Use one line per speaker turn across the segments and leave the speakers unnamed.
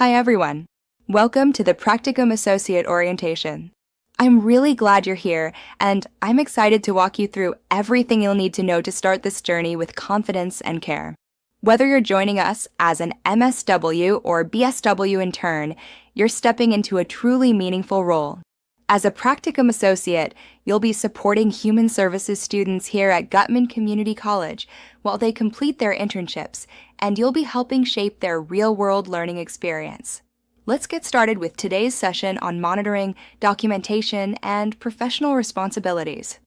Hi everyone. Welcome to the Practicum Associate orientation. I'm really glad you're here, and I'm excited to walk you through everything you'll need to know to start this journey with confidence and care. Whether you're joining us as an MSW or BSW intern, you're stepping into a truly meaningful role. As a Practicum Associate, you'll be supporting human services students here at Guttman Community College while they complete their internships, and you'll be helping shape their real-world learning experience. Let's get started with today's session on monitoring, documentation, and professional responsibilities.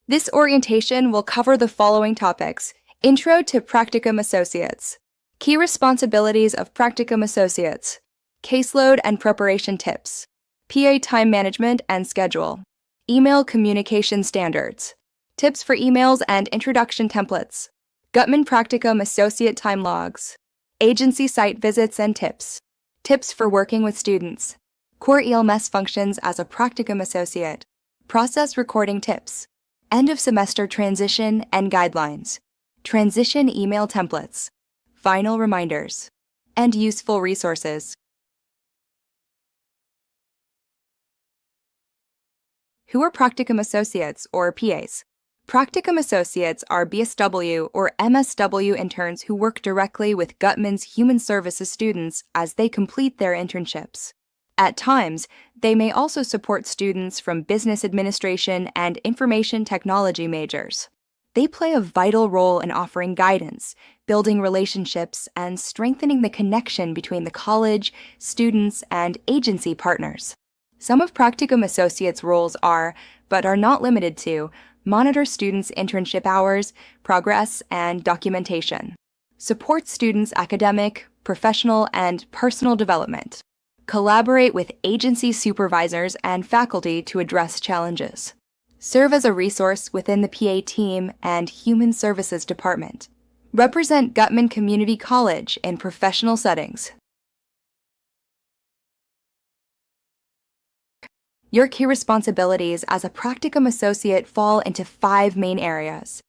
This orientation will cover the following topics: Intro to Practicum Associates, Key Responsibilities of Practicum Associates, Caseload and Preparation Tips, PA Time Management and Schedule, Email Communication Standards, Tips for Emails and Introduction Templates, Guttman Practicum Associate Time Logs, Agency Site Visits and Tips, Tips for Working with Students, Core ELMS Functions as a Practicum Associate, Process Recording Tips, End of Semester Transition and Guidelines, Transition Email Templates, Final Reminders, and Useful Resources. Who are Practicum Associates, or PAs? Practicum Associates are BSW or MSW interns who work directly with Guttman's human services students as they complete their internships. At times, they may also support students from business administration and information technology majors. They play a vital role in offering guidance, building relationships, and strengthening the connection between the college, students, and agency partners. Some of Practicum Associates' roles are, but are not limited to, monitor students' internship hours, progress, and documentation, support students' academic, professional, and personal development, collaborate with agency supervisors and faculty to address challenges, serve as a resource within the PA team and Human Services Department, represent Guttman Community College in professional settings. Your key responsibilities as a Practicum Associate fall into 5 main areas.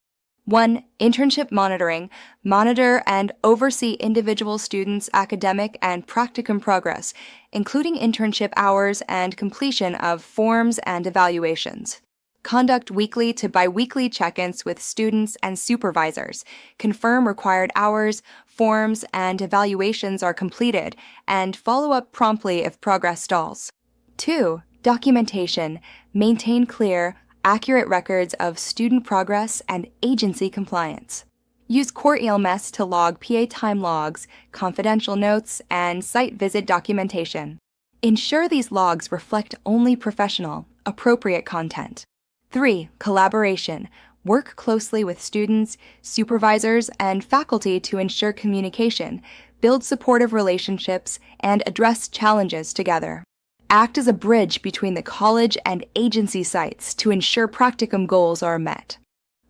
1. Internship monitoring. Monitor and oversee individual students' academic and practicum progress, including internship hours and completion of forms and evaluations. Conduct weekly to biweekly check-ins with students and supervisors. Confirm required hours, forms, and evaluations are completed, and follow up promptly if progress stalls. 2. Documentation. Maintain clear, accurate records of student progress and agency compliance. Use Core ELMS to log PA time logs, confidential notes, and site visit documentation. Ensure these logs reflect only professional, appropriate content. 3. Collaboration. Work closely with students, supervisors, and faculty to ensure communication, build supportive relationships, and address challenges together. Act as a bridge between the college and agency sites to ensure practicum goals are met.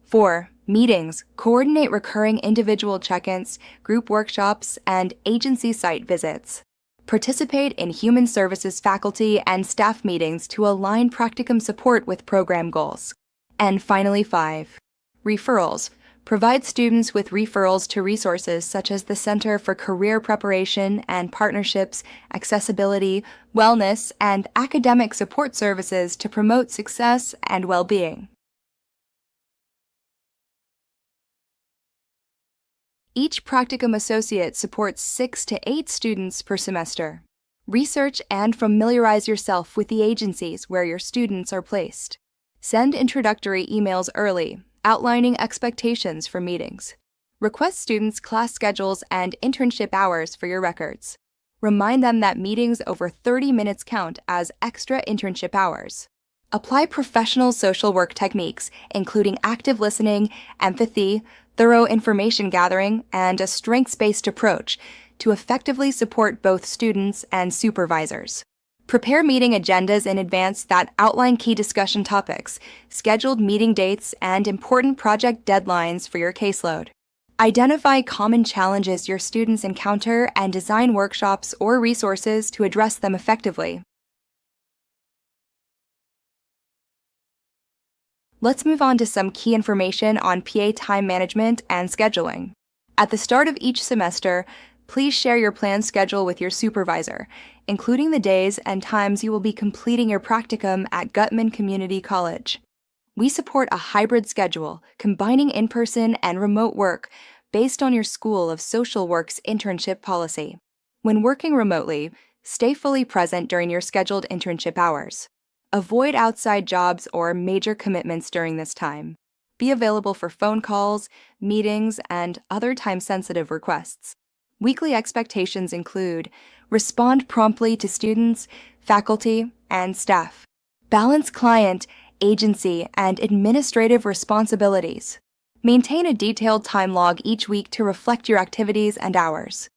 4. Meetings. Coordinate recurring individual check-ins, group workshops, and agency site visits. Participate in human services faculty and staff meetings to align practicum support with program goals. And finally, 5. Referrals. Provide students with referrals to resources such as the Center for Career Preparation and Partnerships, Accessibility, Wellness, and Academic Support Services to promote success and well-being. Each Practicum Associate supports 6 to 8 students per semester. Research and familiarize yourself with the agencies where your students are placed. Send introductory emails early, outlining expectations for meetings. Request students' class schedules and internship hours for your records. Remind them that meetings over 30 minutes count as extra internship hours. Apply professional social work techniques, including active listening, empathy, thorough information gathering, and a strengths-based approach to effectively support both students and supervisors. Prepare meeting agendas in advance that outline key discussion topics, scheduled meeting dates, and important project deadlines for your caseload. Identify common challenges your students encounter and design workshops or resources to address them effectively. Let's move on to some key information on PA time management and scheduling. At the start of each semester, please share your planned schedule with your supervisor, including the days and times you will be completing your practicum at Guttman Community College. We support a hybrid schedule, combining in-person and remote work based on your School of Social Work's internship policy. When working remotely, stay fully present during your scheduled internship hours. Avoid outside jobs or major commitments during this time. Be available for phone calls, meetings, and other time-sensitive requests. Weekly expectations include respond promptly to students, faculty, and staff. Balance client, agency, and administrative responsibilities. Maintain a detailed time log each week to reflect your activities and hours.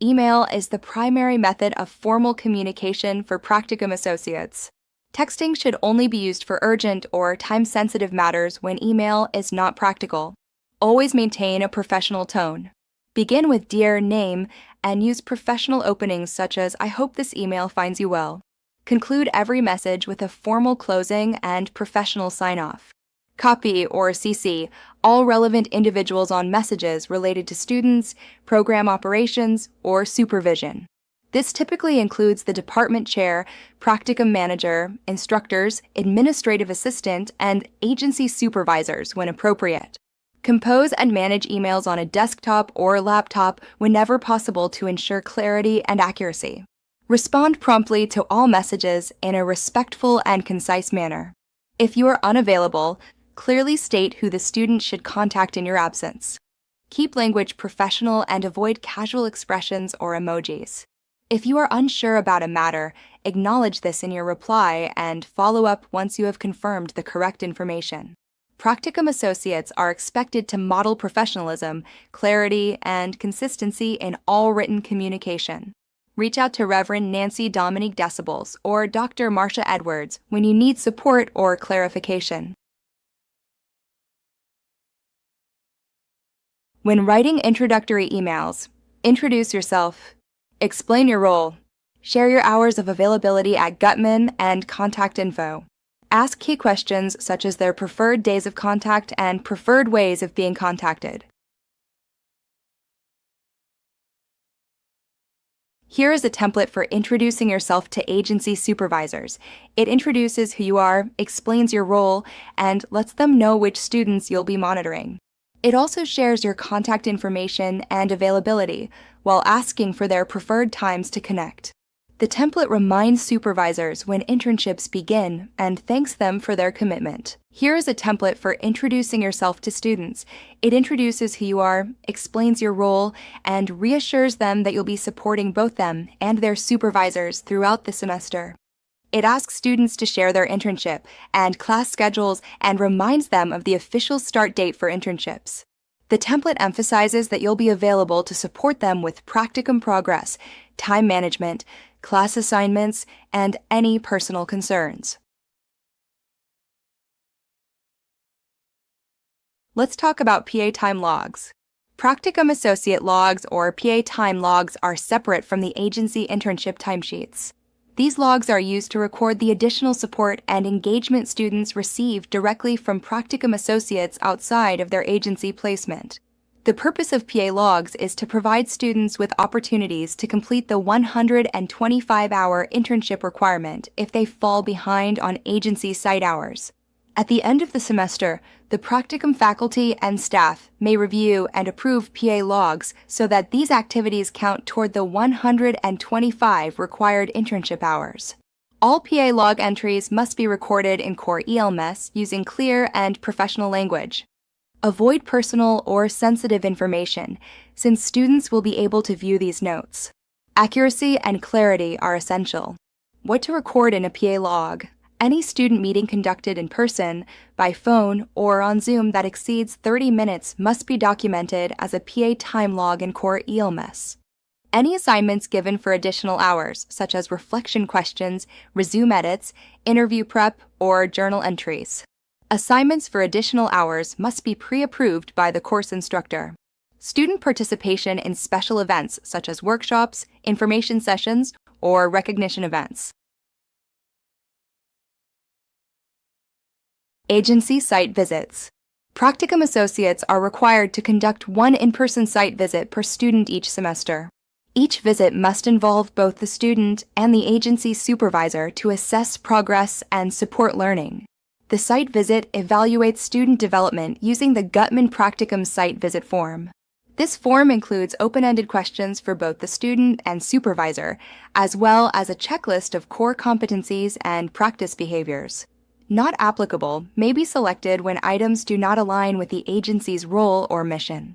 Email is the primary method of formal communication for Practicum Associates. Texting should only be used for urgent or time-sensitive matters when email is not practical. Always maintain a professional tone. Begin with Dear Name and use professional openings such as I hope this email finds you well. Conclude every message with a formal closing and professional sign-off. Copy or CC all relevant individuals on messages related to students, program operations, or supervision. This typically includes the department chair, practicum manager, instructors, administrative assistant, and agency supervisors when appropriate. Compose and manage emails on a desktop or laptop whenever possible to ensure clarity and accuracy. Respond promptly to all messages in a respectful and concise manner. If you are unavailable, clearly state who the student should contact in your absence. Keep language professional and avoid casual expressions or emojis. If you are unsure about a matter, acknowledge this in your reply and follow up once you have confirmed the correct information. Practicum Associates are expected to model professionalism, clarity, and consistency in all written communication. Reach out to Reverend Nancy Dominique Decibels or Dr. Marcia Edwards when you need support or clarification. When writing introductory emails, introduce yourself, explain your role, share your hours of availability at Guttman, and contact info. Ask key questions such as their preferred days of contact and preferred ways of being contacted. Here is a template for introducing yourself to agency supervisors. It introduces who you are, explains your role, and lets them know which students you'll be monitoring. It also shares your contact information and availability while asking for their preferred times to connect. The template reminds supervisors when internships begin and thanks them for their commitment. Here is a template for introducing yourself to students. It introduces who you are, explains your role, and reassures them that you'll be supporting both them and their supervisors throughout the semester. It asks students to share their internship and class schedules and reminds them of the official start date for internships. The template emphasizes that you'll be available to support them with practicum progress, time management, class assignments, and any personal concerns. Let's talk about PA time logs. Practicum Associate logs or PA time logs are separate from the agency internship timesheets. These logs are used to record the additional support and engagement students receive directly from Practicum Associates outside of their agency placement. The purpose of PA logs is to provide students with opportunities to complete the 125-hour internship requirement if they fall behind on agency site hours. At the end of the semester, the practicum faculty and staff may review and approve PA logs so that these activities count toward the 125 required internship hours. All PA log entries must be recorded in Core ELMS using clear and professional language. Avoid personal or sensitive information, since students will be able to view these notes. Accuracy and clarity are essential. What to record in a PA log? Any student meeting conducted in person, by phone, or on Zoom that exceeds 30 minutes must be documented as a PA time log in Core ELMS. Any assignments given for additional hours, such as reflection questions, resume edits, interview prep, or journal entries. Assignments for additional hours must be pre-approved by the course instructor. Student participation in special events such as workshops, information sessions, or recognition events. Agency site visits. Practicum Associates are required to conduct one in-person site visit per student each semester. Each visit must involve both the student and the agency supervisor to assess progress and support learning. The site visit evaluates student development using the Guttman Practicum site visit form. This form includes open-ended questions for both the student and supervisor, as well as a checklist of core competencies and practice behaviors. Not applicable may be selected when items do not align with the agency's role or mission.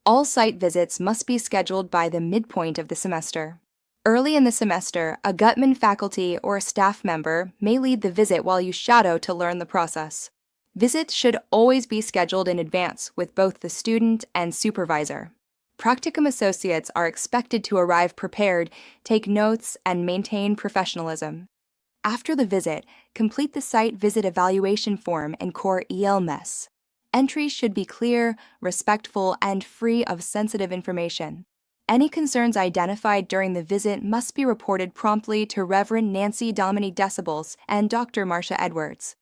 All site visits must be scheduled by the midpoint of the semester. Early in the semester, a Guttman faculty or staff member may lead the visit while you shadow to learn the process. Visits should always be scheduled in advance with both the student and supervisor. Practicum Associates are expected to arrive prepared, take notes, and maintain professionalism. After the visit, complete the site visit evaluation form in Core ELMS. Entries should be clear, respectful, and free of sensitive information. Any concerns identified during the visit must be reported promptly to Reverend Nancy Dominique Decibels and Dr. Marcia Edwards.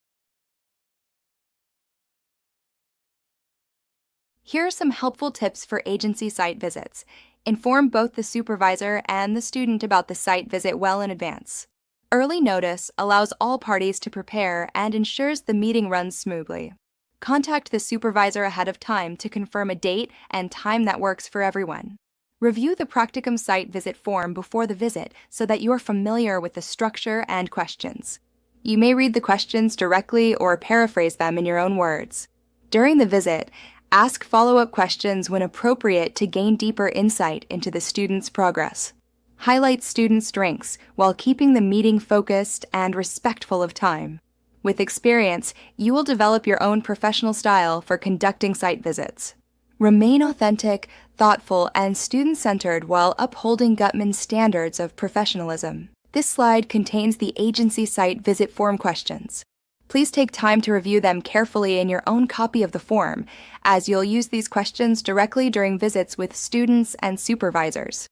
Here are some helpful tips for agency site visits. Inform both the supervisor and the student about the site visit well in advance. Early notice allows all parties to prepare and ensures the meeting runs smoothly. Contact the supervisor ahead of time to confirm a date and time that works for everyone. Review the Practicum site visit form before the visit so that you are familiar with the structure and questions. You may read the questions directly or paraphrase them in your own words. During the visit, ask follow-up questions when appropriate to gain deeper insight into the student's progress. Highlight student strengths while keeping the meeting focused and respectful of time. With experience, you will develop your own professional style for conducting site visits. Remain authentic, thoughtful, and student-centered while upholding Guttman's standards of professionalism. This slide contains the agency site visit form questions. Please take time to review them carefully in your own copy of the form, as you'll use these questions directly during visits with students and supervisors.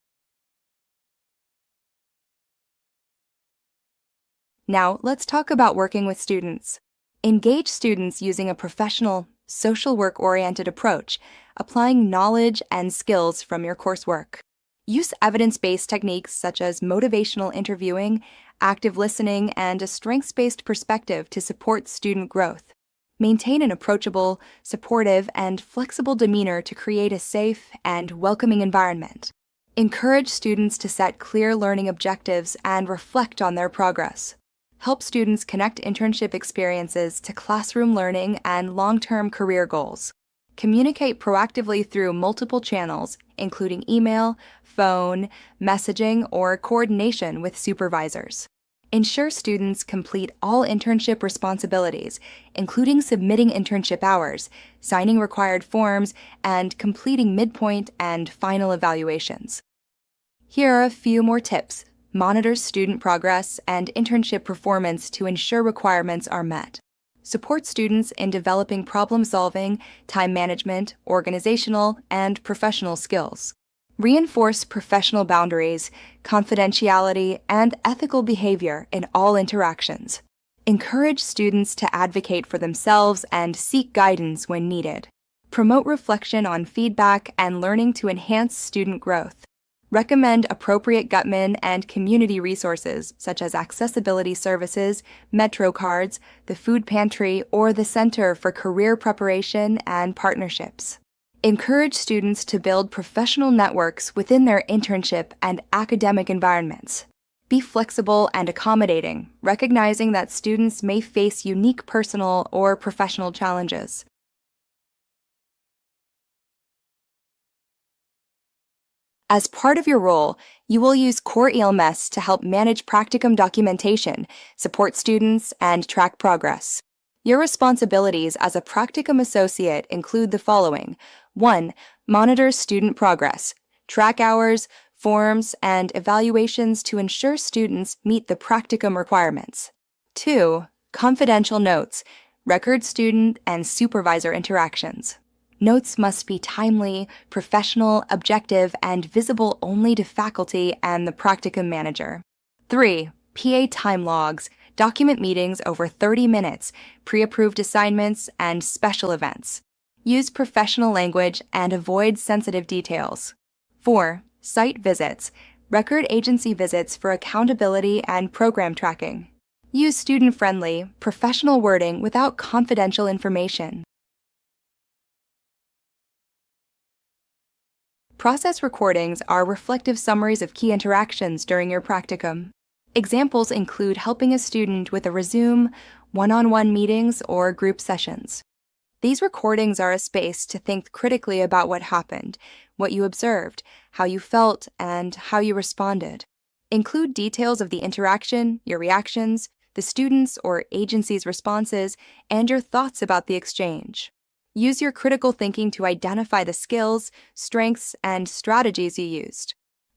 Now, let's talk about working with students. Engage students using a professional, social work-oriented approach, applying knowledge and skills from your coursework. Use evidence-based techniques such as motivational interviewing, active listening, and a strengths-based perspective to support student growth. Maintain an approachable, supportive, and flexible demeanor to create a safe and welcoming environment. Encourage students to set clear learning objectives and reflect on their progress. Help students connect internship experiences to classroom learning and long-term career goals. Communicate proactively through multiple channels, including email, phone, messaging, or coordination with supervisors. Ensure students complete all internship responsibilities, including submitting internship hours, signing required forms, and completing midpoint and final evaluations. Here are a few more tips. Monitor student progress and internship performance to ensure requirements are met. Support students in developing problem-solving, time management, organizational, and professional skills. Reinforce professional boundaries, confidentiality, and ethical behavior in all interactions. Encourage students to advocate for themselves and seek guidance when needed. Promote reflection on feedback and learning to enhance student growth. Recommend appropriate Guttman and community resources such as accessibility services, Metro cards, the food pantry, or the Center for Career Preparation and Partnerships. Encourage students to build professional networks within their internship and academic environments. Be flexible and accommodating, recognizing that students may face unique personal or professional challenges. As part of your role, you will use Core ELMS to help manage practicum documentation, support students, and track progress. Your responsibilities as a Practicum Associate include the following. 1. Monitor student progress, track hours, forms, and evaluations to ensure students meet the practicum requirements. 2. Confidential notes, record student and supervisor interactions. Notes must be timely, professional, objective, and visible only to faculty and the practicum manager. 3. PA time logs, Document meetings over 30 minutes, pre-approved assignments, and special events. Use professional language and avoid sensitive details. 4. Site visits. Record agency visits for accountability and program tracking. Use student-friendly, professional wording without confidential information. Process recordings are reflective summaries of key interactions during your practicum. Examples include helping a student with a resume, one-on-one meetings, or group sessions. These recordings are a space to think critically about what happened, what you observed, how you felt, and how you responded. Include details of the interaction, your reactions, the student's or agency's responses, and your thoughts about the exchange. Use your critical thinking to identify the skills, strengths, and strategies you used.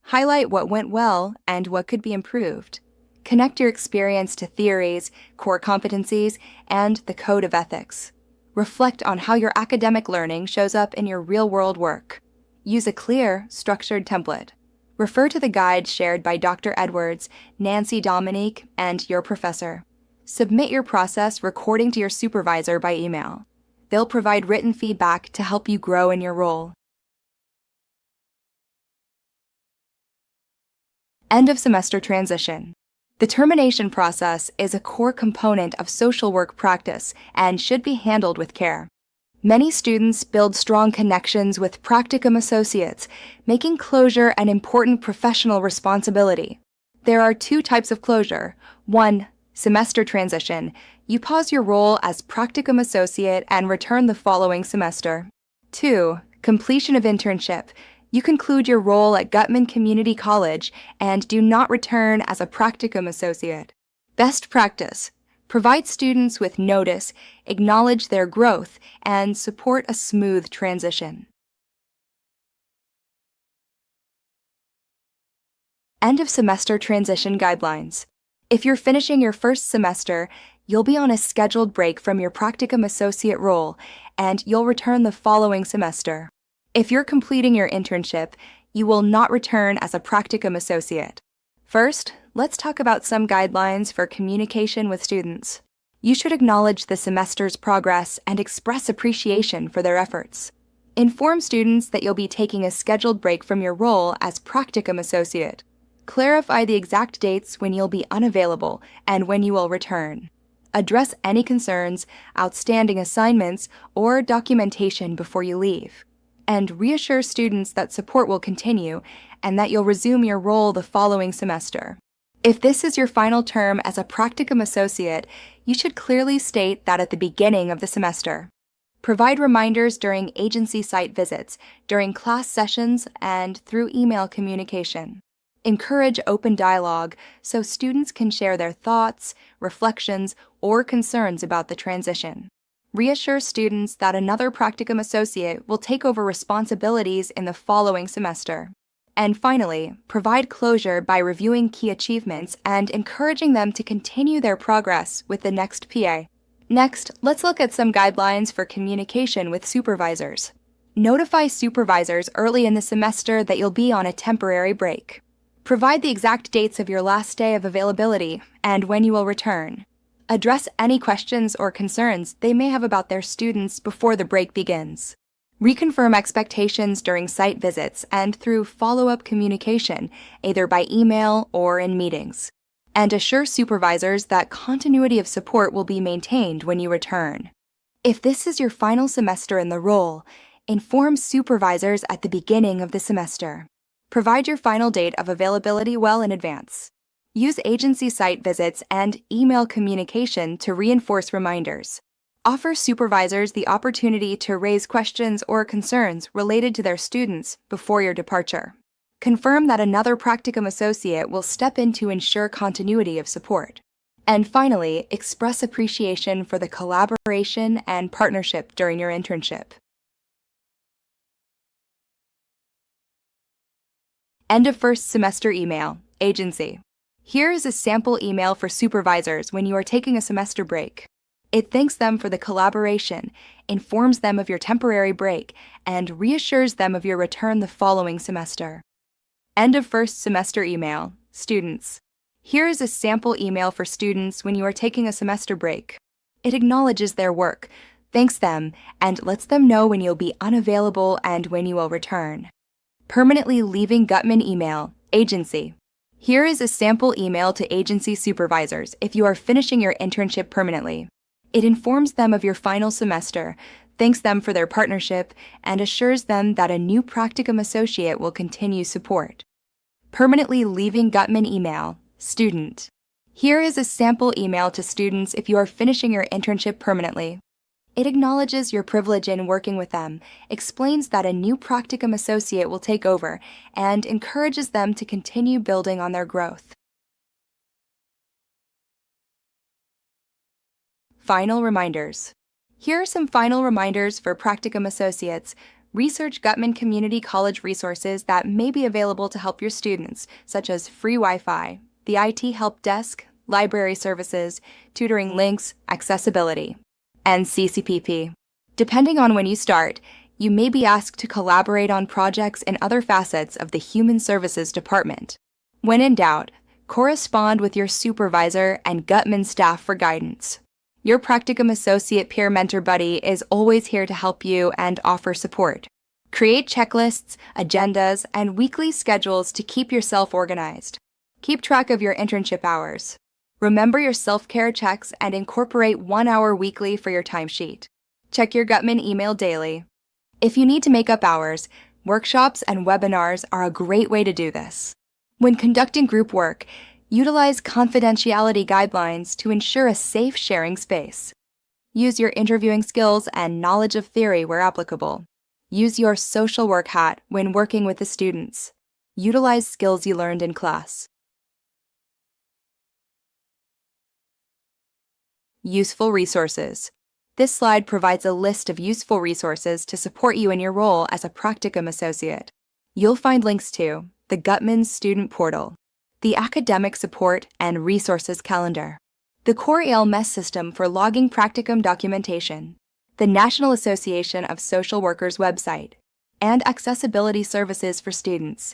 Highlight what went well and what could be improved. Connect your experience to theories, core competencies, and the code of ethics. Reflect on how your academic learning shows up in your real-world work. Use a clear, structured template. Refer to the guides shared by Dr. Edwards, Nancy Dominique, and your professor. Submit your process recording to your supervisor by email. They'll provide written feedback to help you grow in your role. End of semester transition. The termination process is a core component of social work practice and should be handled with care. Many students build strong connections with Practicum Associates, making closure an important professional responsibility. There are 2 types of closure. 1. Semester transition. You pause your role as Practicum Associate and return the following semester. 2. Completion of internship. You conclude your role at Guttman Community College and do not return as a Practicum Associate. Best practice. Provide students with notice, acknowledge their growth, and support a smooth transition. End of semester transition guidelines. If you're finishing your first semester, you'll be on a scheduled break from your Practicum Associate role, and you'll return the following semester. If you're completing your internship, you will not return as a Practicum Associate. First, let's talk about some guidelines for communication with students. You should acknowledge the semester's progress and express appreciation for their efforts. Inform students that you'll be taking a scheduled break from your role as Practicum Associate. Clarify the exact dates when you'll be unavailable and when you will return. Address any concerns, outstanding assignments, or documentation before you leave. And reassure students that support will continue and that you'll resume your role the following semester. If this is your final term as a Practicum Associate, you should clearly state that at the beginning of the semester. Provide reminders during agency site visits, during class sessions, and through email communication. Encourage open dialogue so students can share their thoughts, reflections, or concerns about the transition. Reassure students that another Practicum Associate will take over responsibilities in the following semester. And finally, provide closure by reviewing key achievements and encouraging them to continue their progress with the next PA. Next, let's look at some guidelines for communication with supervisors. Notify supervisors early in the semester that you'll be on a temporary break. Provide the exact dates of your last day of availability and when you will return. Address any questions or concerns they may have about their students before the break begins. Reconfirm expectations during site visits and through follow-up communication, either by email or in meetings. And assure supervisors that continuity of support will be maintained when you return. If this is your final semester in the role, inform supervisors at the beginning of the semester. Provide your final date of availability well in advance. Use agency site visits and email communication to reinforce reminders. Offer supervisors the opportunity to raise questions or concerns related to their students before your departure. Confirm that another Practicum Associate will step in to ensure continuity of support. And finally, express appreciation for the collaboration and partnership during your internship. End of first semester email, agency. Here is a sample email for supervisors when you are taking a semester break. It thanks them for the collaboration, informs them of your temporary break, and reassures them of your return the following semester. End of first semester email, students. Here is a sample email for students when you are taking a semester break. It acknowledges their work, thanks them, and lets them know when you'll be unavailable and when you will return. Permanently leaving Guttman email, agency. Here is a sample email to agency supervisors if you are finishing your internship permanently. It informs them of your final semester, thanks them for their partnership, and assures them that a new Practicum Associate will continue support. Permanently leaving Guttman email, student. Here is a sample email to students if you are finishing your internship permanently. It acknowledges your privilege in working with them, explains that a new Practicum Associate will take over, and encourages them to continue building on their growth. Final reminders. Here are some final reminders for Practicum Associates. Research Guttman Community College resources that may be available to help your students, such as free Wi-Fi, the IT help desk, library services, tutoring links, accessibility, and CCPP. Depending on when you start, you may be asked to collaborate on projects in other facets of the Human Services Department. When in doubt, correspond with your supervisor and Guttman staff for guidance. Your Practicum Associate peer mentor buddy is always here to help you and offer support. Create checklists, agendas, and weekly schedules to keep yourself organized. Keep track of your internship hours. Remember your self-care checks and incorporate 1 hour weekly for your timesheet. Check your Guttman email daily. If you need to make up hours, workshops and webinars are a great way to do this. When conducting group work, utilize confidentiality guidelines to ensure a safe sharing space. Use your interviewing skills and knowledge of theory where applicable. Use your social work hat when working with the students. Utilize skills you learned in class. Useful resources. This slide provides a list of useful resources to support you in your role as a Practicum Associate. You'll find links to the Guttman Student Portal, the Academic Support and Resources Calendar, the Core ALMS system for logging practicum documentation, the National Association of Social Workers website, and accessibility services for students.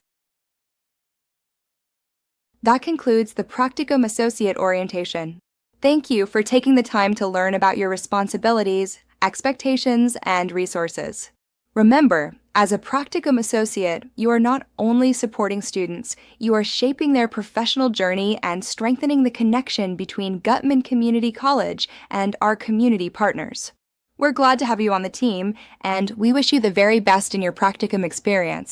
That concludes the Practicum Associate orientation. Thank you for taking the time to learn about your responsibilities, expectations, and resources. Remember, as a Practicum Associate, you are not only supporting students, you are shaping their professional journey and strengthening the connection between Guttman Community College and our community partners. We're glad to have you on the team, and we wish you the very best in your Practicum experience.